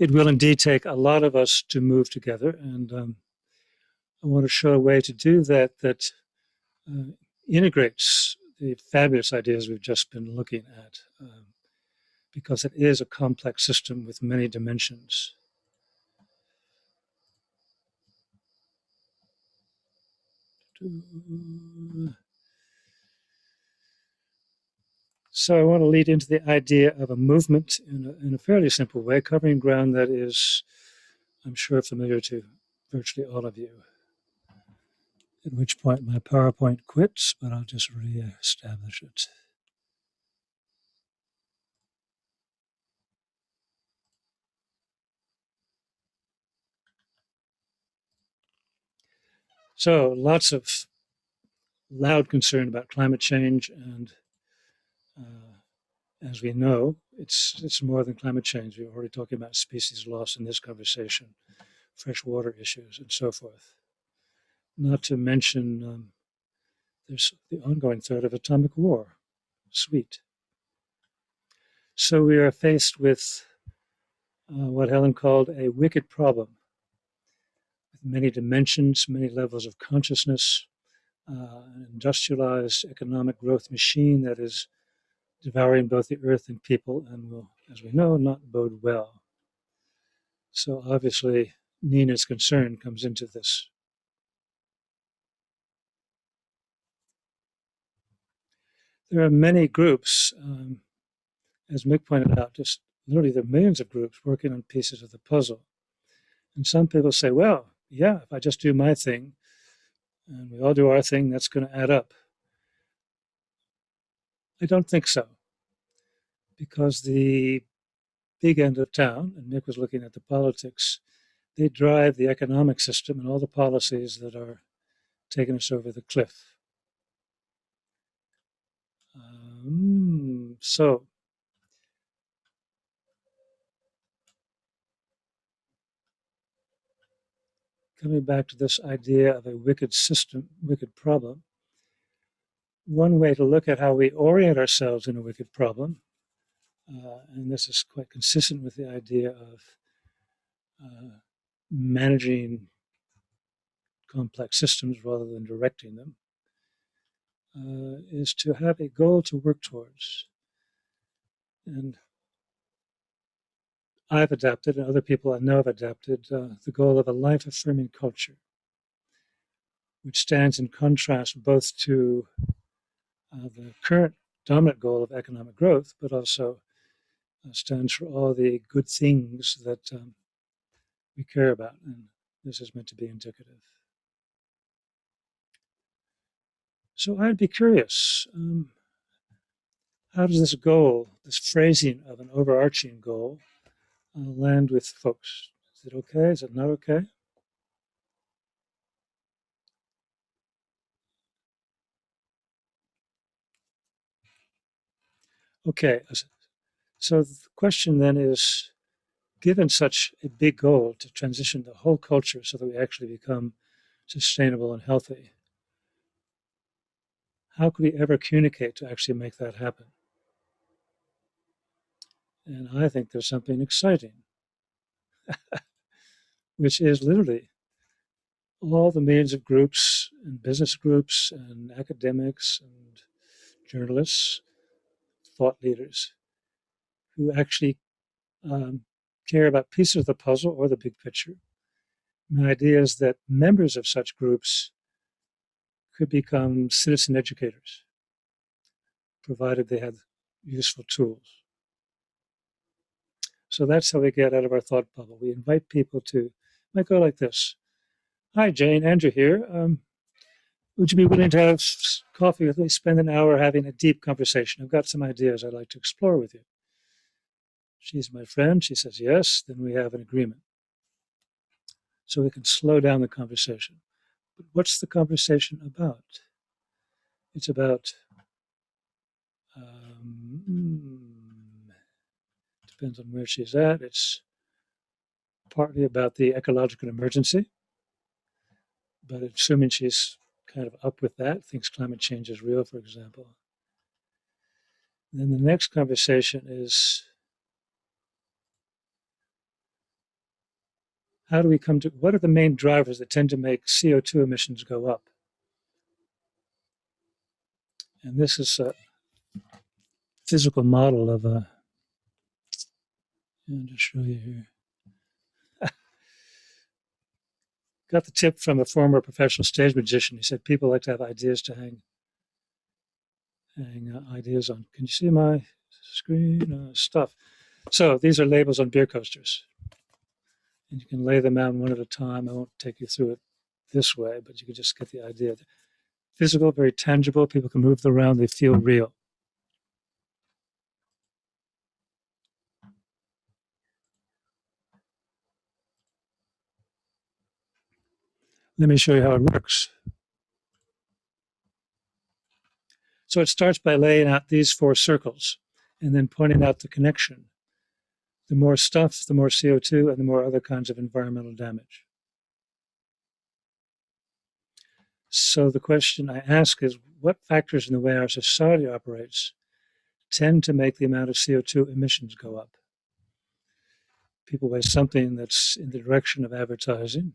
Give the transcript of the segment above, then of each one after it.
it will indeed take a lot of us to move together, and I want to show a way to do that that integrates the fabulous ideas we've just been looking at, because it is a complex system with many dimensions. So I want to lead into the idea of a movement in a fairly simple way, covering ground that is, I'm sure, familiar to virtually all of you. At which point my PowerPoint quits, but I'll just re-establish it. So lots of loud concern about climate change, and as we know, it's more than climate change. We're already talking about species loss in this conversation, freshwater issues, and so forth. Not to mention there's the ongoing threat of atomic war. Sweet. So we are faced with what Helen called a wicked problem, with many dimensions, many levels of consciousness, an industrialized economic growth machine that is devouring both the earth and people and will, as we know, not bode well. So obviously, Nina's concern comes into this. There are many groups, as Mick pointed out, just literally there are millions of groups working on pieces of the puzzle. And some people say, well, yeah, if I just do my thing, and we all do our thing, that's going to add up. I don't think so, because the big end of town, and Nick was looking at the politics, they drive the economic system and all the policies that are taking us over the cliff. So coming back to this idea of a wicked system, wicked problem, one way to look at how we orient ourselves in a wicked problem, and this is quite consistent with the idea of managing complex systems rather than directing them, is to have a goal to work towards. And I've adapted, and other people I know have adapted, the goal of a life-affirming culture, which stands in contrast both to the current dominant goal of economic growth, but also stands for all the good things that we care about. And this is meant to be indicative. So I'd be curious, how does this goal, this phrasing of an overarching goal, land with folks? Is it okay? Is it not okay? Okay, so the question then is, given such a big goal to transition the whole culture so that we actually become sustainable and healthy, how could we ever communicate to actually make that happen? And I think there's something exciting, which is literally all the millions of groups and business groups and academics and journalists, thought leaders, who actually care about pieces of the puzzle or the big picture. My idea is that members of such groups could become citizen educators, provided they had useful tools. So that's how we get out of our thought bubble. We invite people to, might go like this. Hi, Jane, Andrew here. Would you be willing to have coffee with me, spend an hour having a deep conversation? I've got some ideas I'd like to explore with you. She's my friend. She says yes. Then we have an agreement. So we can slow down the conversation. But what's the conversation about? It's about, depends on where she's at. It's partly about the ecological emergency, but assuming she's kind of up with that, thinks climate change is real, for example. And then the next conversation is how do we come to, what are the main drivers that tend to make CO2 emissions go up? And this is a physical model of a, I'll just show you here. Got the tip from a former professional stage magician. He said people like to have ideas to hang ideas on. Can you see my screen? Stuff. So these are labels on beer coasters. And you can lay them out one at a time. I won't take you through it this way, but you can just get the idea. Physical, very tangible. People can move them around. They feel real. Let me show you how it works. So it starts by laying out these 4 circles and then pointing out the connection. The more stuff, the more CO2, and the more other kinds of environmental damage. So the question I ask is, what factors in the way our society operates tend to make the amount of CO2 emissions go up? People weigh something that's in the direction of advertising.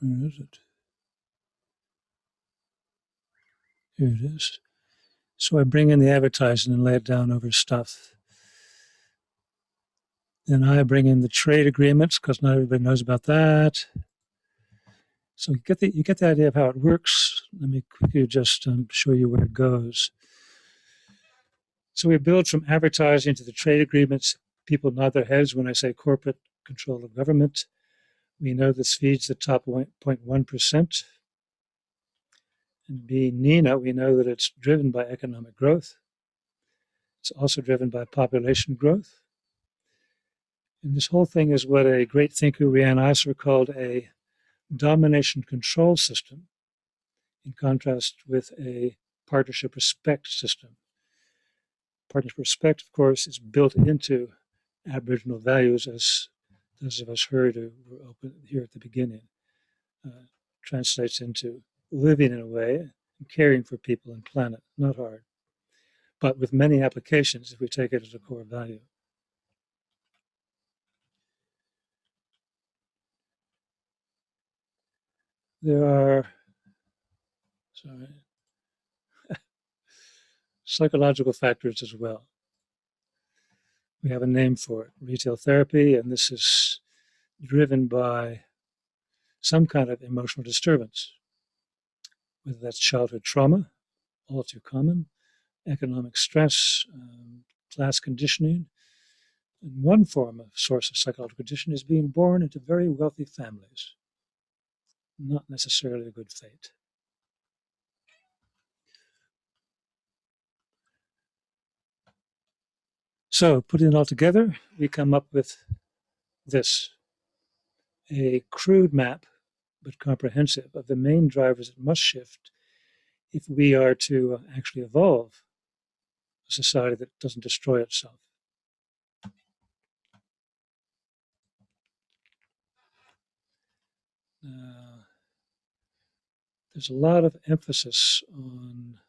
Where is it? Here it is. So I bring in the advertising and lay it down over stuff. Then I bring in the trade agreements because not everybody knows about that. So you get the idea of how it works. Let me quickly just show you where it goes. So we build from advertising to the trade agreements. People nod their heads when I say corporate control of government. We know this feeds the top 0.1%. And being Nina, we know that it's driven by economic growth. It's also driven by population growth. And this whole thing is what a great thinker, Riane Eisler, called a domination control system, in contrast with a partnership respect system. Partnership respect, of course, is built into Aboriginal values, as those of us heard who were open here at the beginning, translates into living in a way and caring for people and planet. Not hard, but with many applications if we take it as a core value. There are, psychological factors as well. We have a name for it, retail therapy, and this is driven by some kind of emotional disturbance, whether that's childhood trauma, all too common, economic stress, class conditioning. And one form of source of psychological condition is being born into very wealthy families, not necessarily a good fate. So, putting it all together, we come up with this, a crude map, but comprehensive, of the main drivers that must shift if we are to actually evolve a society that doesn't destroy itself. There's a lot of emphasis on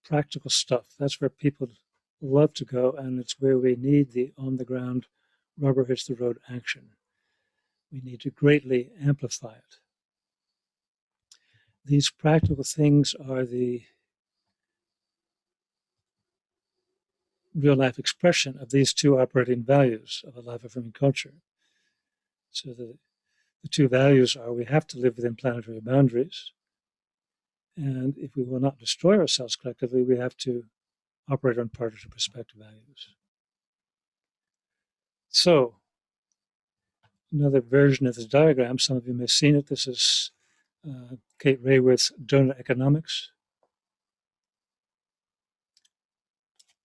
practical stuff. That's where people love to go, and it's where we need the on-the-ground, rubber hits the road action. We need to greatly amplify it. These practical things are the real-life expression of these 2 operating values of a life-affirming culture. So the 2 values are, we have to live within planetary boundaries, and if we will not destroy ourselves collectively, we have to operate on partnership respect values. So, another version of this diagram, some of you may have seen it. This is Kate Raworth's Donut Economics.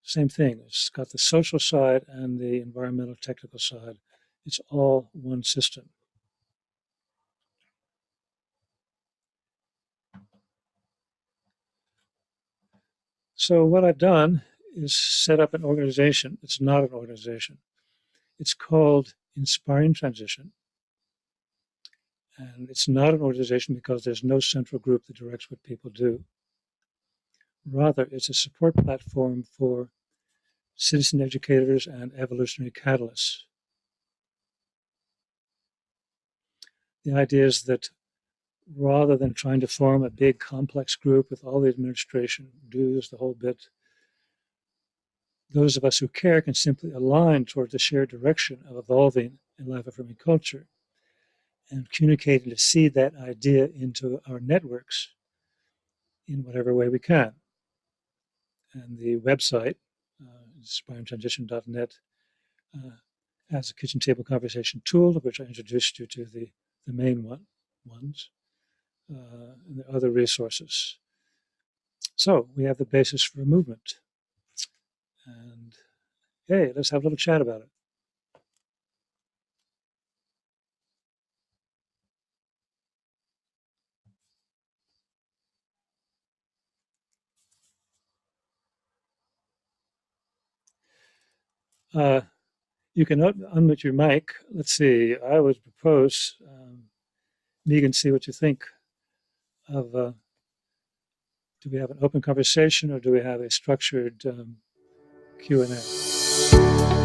Same thing. It's got the social side and the environmental technical side. It's all one system. So what I've done is set up an organization. It's not an organization. It's called Inspiring Transition. And it's not an organization because there's no central group that directs what people do. Rather, it's a support platform for citizen educators and evolutionary catalysts. The idea is that rather than trying to form a big complex group with all the administration, dues, the whole bit, those of us who care can simply align toward the shared direction of evolving a life-affirming culture and communicating to seed that idea into our networks in whatever way we can. And the website, inspiringtransition.net, has a kitchen table conversation tool, of which I introduced you to the main ones, and the other resources. So we have the basis for a movement. And hey, let's have a little chat about it. You can unmute your mic. Let's see. I would propose, Megan, see what you think of. Do we have an open conversation or do we have a structured Q&A?